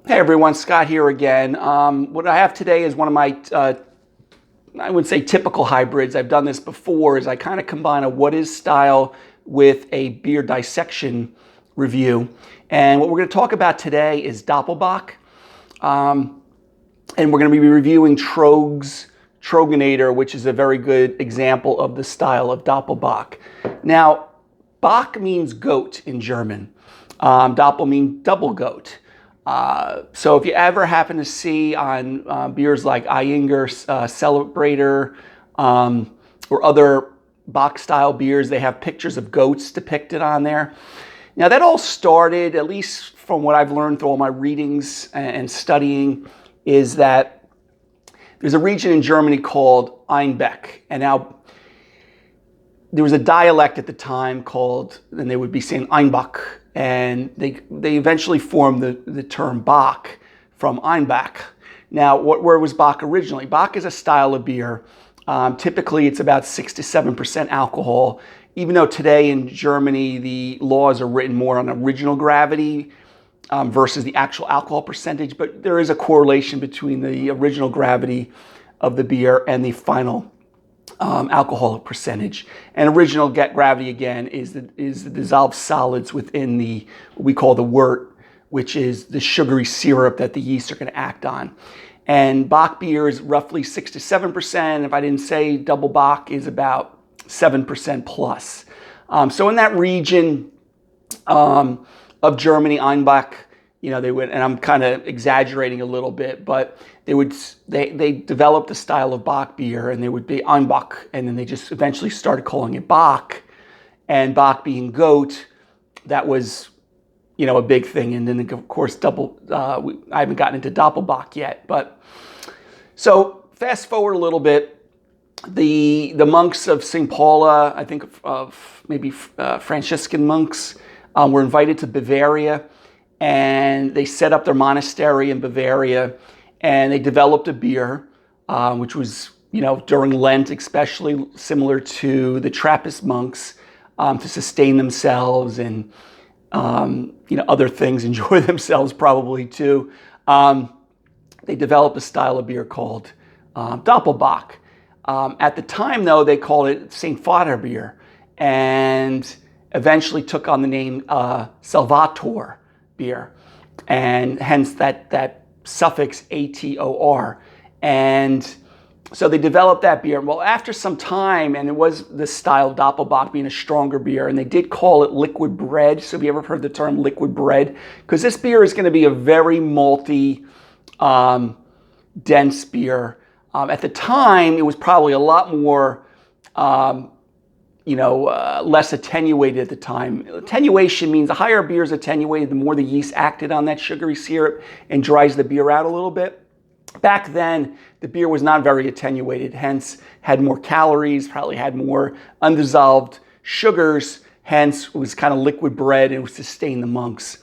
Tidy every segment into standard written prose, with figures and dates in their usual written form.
Hey everyone, Scott here again. What I have today is one of my, I wouldn't say typical hybrids. I've done this before, is I kind of combine a what is style with a beer dissection review. And what we're going to talk about today is Doppelbock. And we're going to be reviewing Troegs Troegenator, which is a very good example of the style of Doppelbock. Now, Bock means goat in German. Doppel means double goat. So if you ever happen to see on beers like Eyinger, Celebrator, or other Bock-style beers, they have pictures of goats depicted on there. Now that all started, at least from what I've learned through all my readings and studying, is that there's a region in Germany called Einbeck. And now there was a dialect at the time called, and they would be saying Einbach. And they eventually formed the term Bock from Einbach. Now, where was Bock originally? Bock is a style of beer. Typically, it's about 6 to 7% alcohol, even though today in Germany, the laws are written more on original gravity versus the actual alcohol percentage. But there is a correlation between the original gravity of the beer and the final alcoholic percentage. And original gravity, again, is the dissolved solids within what we call the wort, which is the sugary syrup that the yeast are going to act on. And Bock beer is roughly 6 to 7%. If I didn't say, double Bock is about 7% plus. So in that region of Germany, Einbach, they would, and I'm kind of exaggerating a little bit, but they developed the style of Bock beer, and they would be Einbach, and then they just eventually started calling it Bock, and Bock being goat, that was, a big thing. And then of course I haven't gotten into Doppelbock yet, but so fast forward a little bit, the monks of St. Paula, I think of maybe Franciscan monks, were invited to Bavaria. And they set up their monastery in Bavaria, and they developed a beer, which was, during Lent, especially similar to the Trappist monks, to sustain themselves and, other things, enjoy themselves probably too. They developed a style of beer called Doppelbock. At the time, though, they called it St. Father beer, and eventually took on the name Salvator beer, and hence that suffix ATOR. And so they developed that beer. Well, after some time, and it was the style of Doppelbock being a stronger beer, and they did call it liquid bread. So have you ever heard the term liquid bread? Because this beer is going to be a very malty, dense beer. At the time, it was probably a lot more less attenuated at the time. Attenuation means the higher a beer is attenuated, the more the yeast acted on that sugary syrup and dries the beer out a little bit. Back then, the beer was not very attenuated, hence had more calories, probably had more undissolved sugars, hence was kind of liquid bread and would sustain the monks.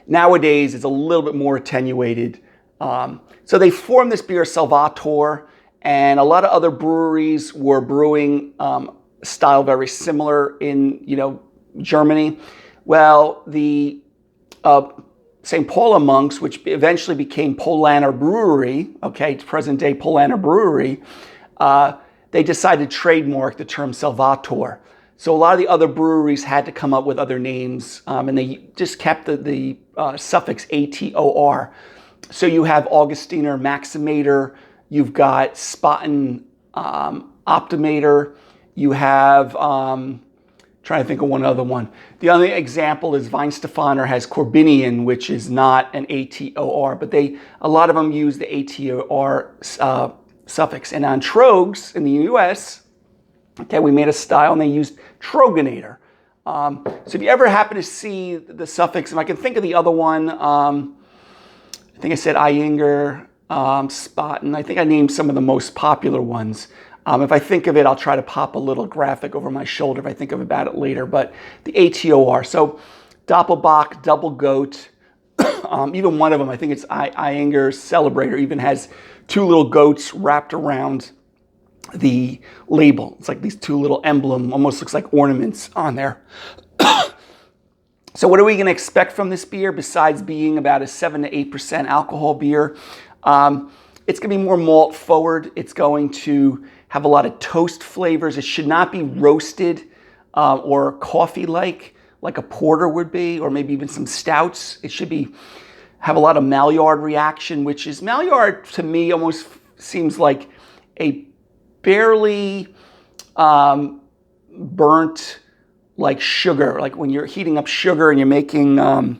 Nowadays, it's a little bit more attenuated. So they formed this beer, Salvator, and a lot of other breweries were brewing style very similar in, Germany. Well, the St. Paula monks, which eventually became Polaner Brewery, present day Polaner Brewery, they decided to trademark the term Salvator. So a lot of the other breweries had to come up with other names, and they just kept the suffix ATOR. So you have Augustiner Maximator, you've got Spaten Optimator, you have, trying to think of one other one. The other example is Weihenstephaner has Corbinian, which is not an ATOR, but a lot of them use the ATOR suffix. And on Troegs in the US, we made a style and they used Troegenator. So if you ever happen to see the suffix, if I can think of the other one, I think I said Eyinger, Spaten. I think I named some of the most popular ones. If I think of it, I'll try to pop a little graphic over my shoulder if I think about it later. But the ATOR, so Doppelbock, double goat, even one of them, I think it's Eyinger Celebrator, even has two little goats wrapped around the label. It's like these two little emblem, almost looks like ornaments on there. So what are we going to expect from this beer besides being about a 7 to 8% alcohol beer? It's going to be more malt forward. It's going to have a lot of toast flavors. It should not be roasted or coffee-like a porter would be, or maybe even some stouts. It should have a lot of Maillard reaction, which is, Maillard to me almost seems like a barely burnt like sugar, like when you're heating up sugar and you're making, and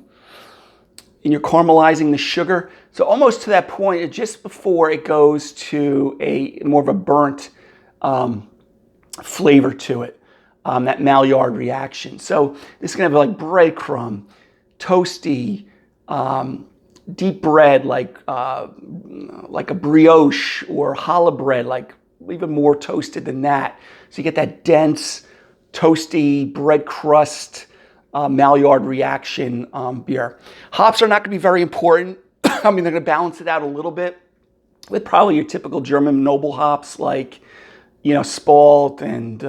you're caramelizing the sugar. So almost to that point, just before it goes to a more of a burnt flavor to it, that Maillard reaction. So this is gonna have like breadcrumb, toasty, deep bread like a brioche or challah bread, like even more toasted than that. So you get that dense, toasty bread crust Maillard reaction beer. Hops are not going to be very important. I mean, they're going to balance it out a little bit with probably your typical German noble hops like, Spalt, and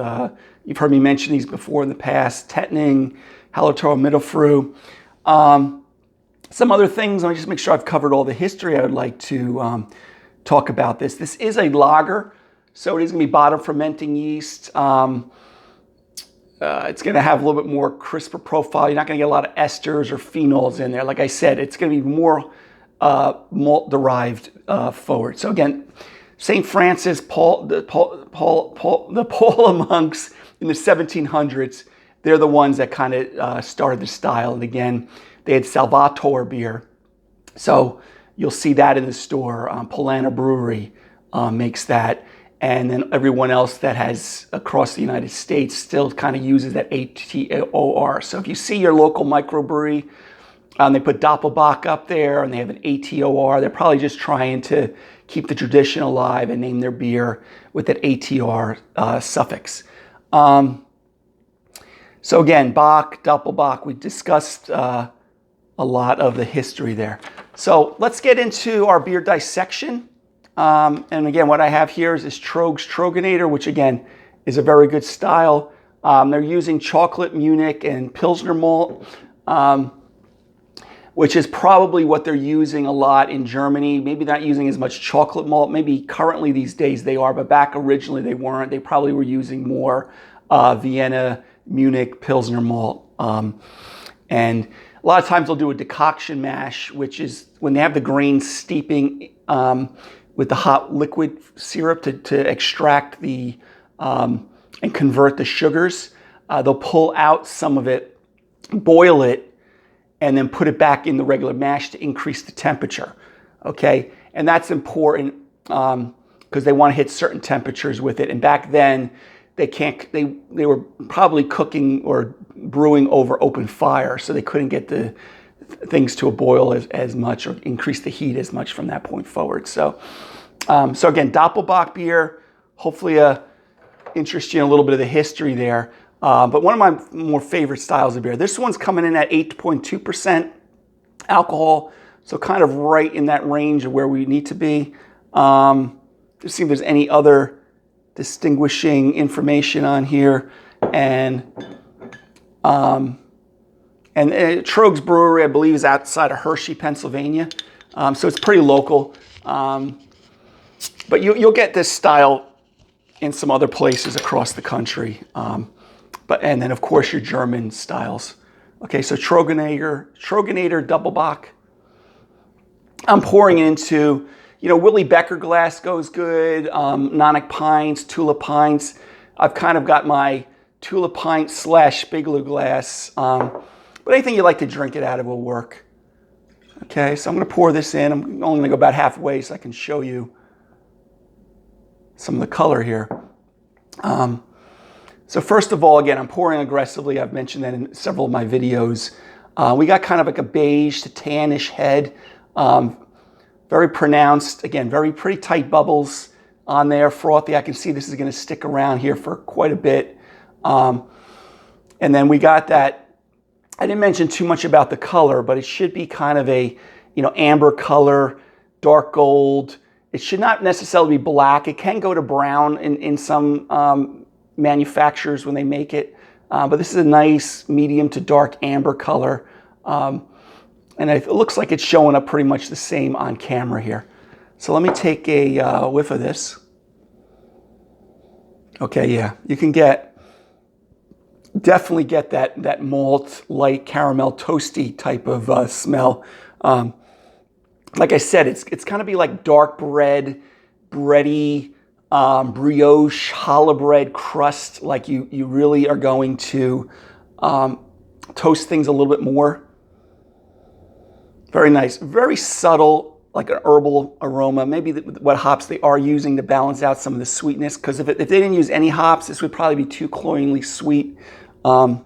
you've heard me mention these before in the past, Tettnang, Hallertau, Mittelfrüh. Some other things, let me just make sure I've covered all the history I would like to talk about this. This is a lager, so it is going to be bottom fermenting yeast. It's going to have a little bit more crisper profile. You're not going to get a lot of esters or phenols in there. Like I said, it's going to be more malt-derived forward. So again, St. Francis, the Paula monks in the 1700s, they're the ones that kind of started the style. And again, they had Salvator beer. So you'll see that in the store. Polana Brewery makes that. And then everyone else that has across the United States still kind of uses that ATOR. So if you see your local microbrewery, they put Doppelbock up there and they have an ATOR, they're probably just trying to keep the tradition alive and name their beer with that ATR suffix. So again, Bock, Doppelbock, we discussed a lot of the history there. So let's get into our beer dissection. And again, what I have here is this Troegs Troegenator, which again is a very good style. They're using chocolate Munich and Pilsner malt, which is probably what they're using a lot in Germany. Maybe not using as much chocolate malt. Maybe currently these days they are, but back originally they weren't. They probably were using more Vienna, Munich, Pilsner malt. And a lot of times they'll do a decoction mash, which is when they have the grains steeping with the hot liquid syrup to extract the and convert the sugars. They'll pull out some of it, boil it, and then put it back in the regular mash to increase the temperature. Okay, and that's important because they want to hit certain temperatures with it. And back then, they were probably cooking or brewing over open fire, so they couldn't get the things to a boil as much or increase the heat as much from that point forward. So again, Doppelbock beer, hopefully interest you in a little bit of the history there. But one of my more favorite styles of beer. This one's coming in at 8.2% alcohol, so kind of right in that range of where we need to be. Just see if there's any other distinguishing information on here. And Troegs Brewery, I believe, is outside of Hershey, Pennsylvania. So it's pretty local. But you'll get this style in some other places across the country. And then, of course, your German styles. Okay, so Troegenator Doppelbock. I'm pouring into, Willy Becker glass goes good, Nonic pints, Tulip pints. I've kind of got my Tulip pint / Spigler glass. But anything you like to drink it out of will work. Okay, so I'm going to pour this in. I'm only going to go about halfway so I can show you some of the color here. So first of all, again, I'm pouring aggressively. I've mentioned that in several of my videos. We got kind of like a beige to tannish head. Very pronounced. Again, very pretty tight bubbles on there, frothy. I can see this is going to stick around here for quite a bit. And then we got that. I didn't mention too much about the color, but it should be kind of a, amber color, dark gold. It should not necessarily be black. It can go to brown in some manufacturers when they make it. but this is a nice medium to dark amber color. And it looks like it's showing up pretty much the same on camera here. So let me take a whiff of this. Okay, yeah, you can definitely get that malt, light caramel, toasty type of smell. Like I said, it's kind of be like dark bread, bready, brioche, challah bread crust. Like you really are going to toast things a little bit more. Very nice, very subtle, like an herbal aroma. Maybe what hops they are using to balance out some of the sweetness. Because if they didn't use any hops, this would probably be too cloyingly sweet. But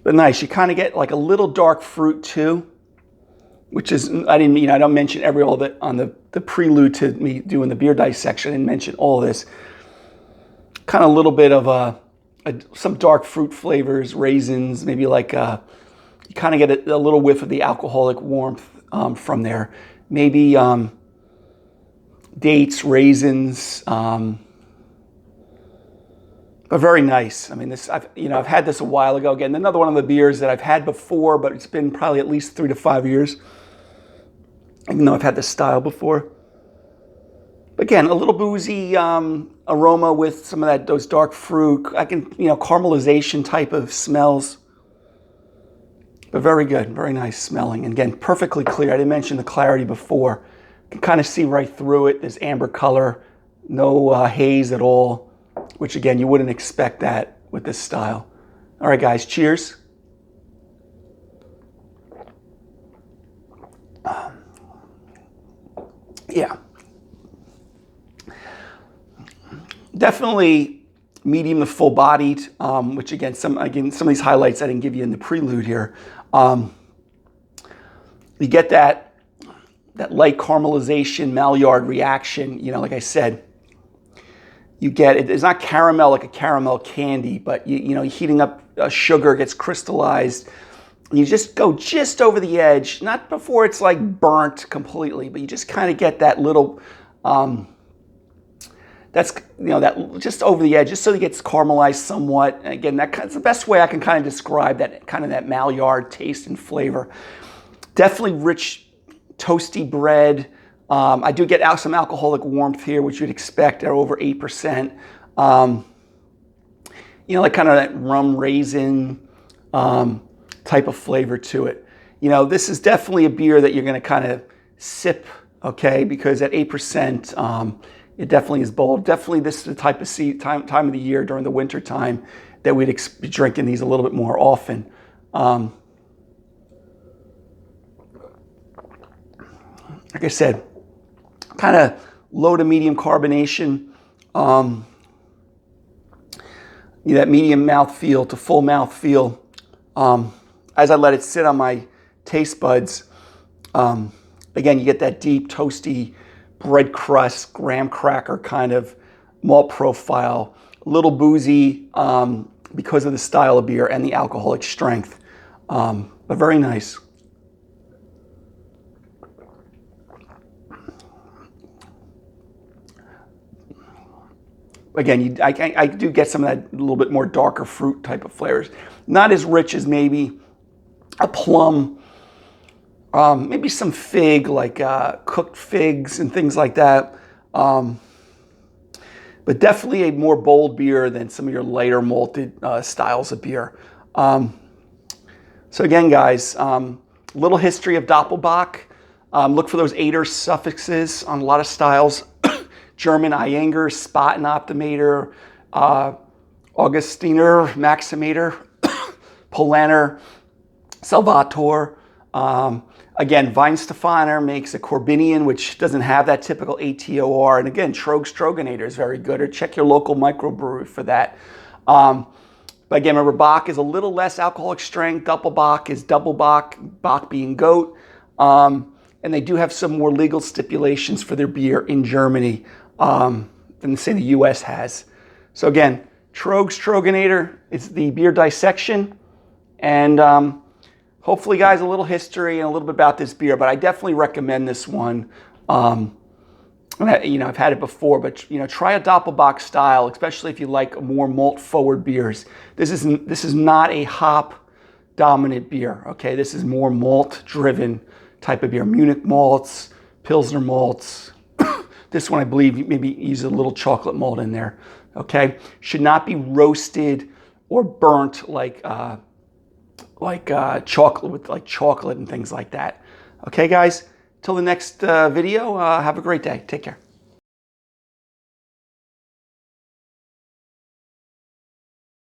nice. You kind of get like a little dark fruit too, which is I don't mention all of it on the prelude to me doing the beer dissection. I didn't mention all of this. Kind of a little bit of some dark fruit flavors, raisins, maybe like you kind of get a little whiff of the alcoholic warmth from there. Maybe dates, raisins, but very nice. I mean, I've had this a while ago. Again, another one of the beers that I've had before, but it's been probably at least 3 to 5 years, even though I've had this style before. Again, a little boozy aroma with some of those dark fruit. Caramelization type of smells. But very good, very nice smelling. And again, perfectly clear. I didn't mention the clarity before. You can kind of see right through it. This amber color, no haze at all, which again, you wouldn't expect that with this style. All right, guys, cheers. Yeah. Definitely medium to full bodied, which again, some of these highlights I didn't give you in the prelude here. You get that light caramelization, Maillard reaction. Like I said, you get it. It's not caramel like a caramel candy, but you're heating up sugar, gets crystallized. And you just go just over the edge, not before it's like burnt completely, but you just kind of get that little. That's that just over the edge, just so it gets caramelized somewhat. And again, that's the best way I can kind of describe that Maillard taste and flavor. Definitely rich, toasty bread. I do get out some alcoholic warmth here, which you'd expect at over 8%. Like kind of that rum raisin type of flavor to it. This is definitely a beer that you're going to kind of sip, okay? Because at 8%. It definitely is bold. Definitely this is the type of time of the year during the winter time that we'd be drinking these a little bit more often. Like I said, kind of low to medium carbonation. That medium mouthfeel to full mouthfeel. As I let it sit on my taste buds, again, you get that deep, toasty, bread crust, graham cracker kind of malt profile, a little boozy because of the style of beer and the alcoholic strength, but very nice. Again, I do get some of that little bit more darker fruit type of flavors. Not as rich as maybe a plum, maybe some fig, like cooked figs and things like that. But definitely a more bold beer than some of your lighter malted styles of beer. So again, guys, little history of Doppelbock. Look for those Ader suffixes on a lot of styles. German Eyinger, Spaten Optimator, Augustiner, Maximator, Polaner, Salvator. Again, Weinstefaner makes a Corbinian, which doesn't have that typical ATOR. And again, Troegenator is very good. Or check your local microbrewery for that. But again, remember, Bock is a little less alcoholic strength. Doppelbock is double Bock, Bock being goat. And they do have some more legal stipulations for their beer in Germany than, say, the U.S. has. So again, Troegenator is the beer dissection. And hopefully, guys, a little history and a little bit about this beer, but I definitely recommend this one. And I've had it before, but try a Doppelbock style, especially if you like more malt forward beers. This is not a hop dominant beer. Okay, this is more malt driven type of beer. Munich malts, Pilsner malts. This one, I believe, maybe use a little chocolate malt in there. Okay, should not be roasted or burnt like chocolate with chocolate and things like that. Okay, guys. Till the next video. Have a great day. Take care.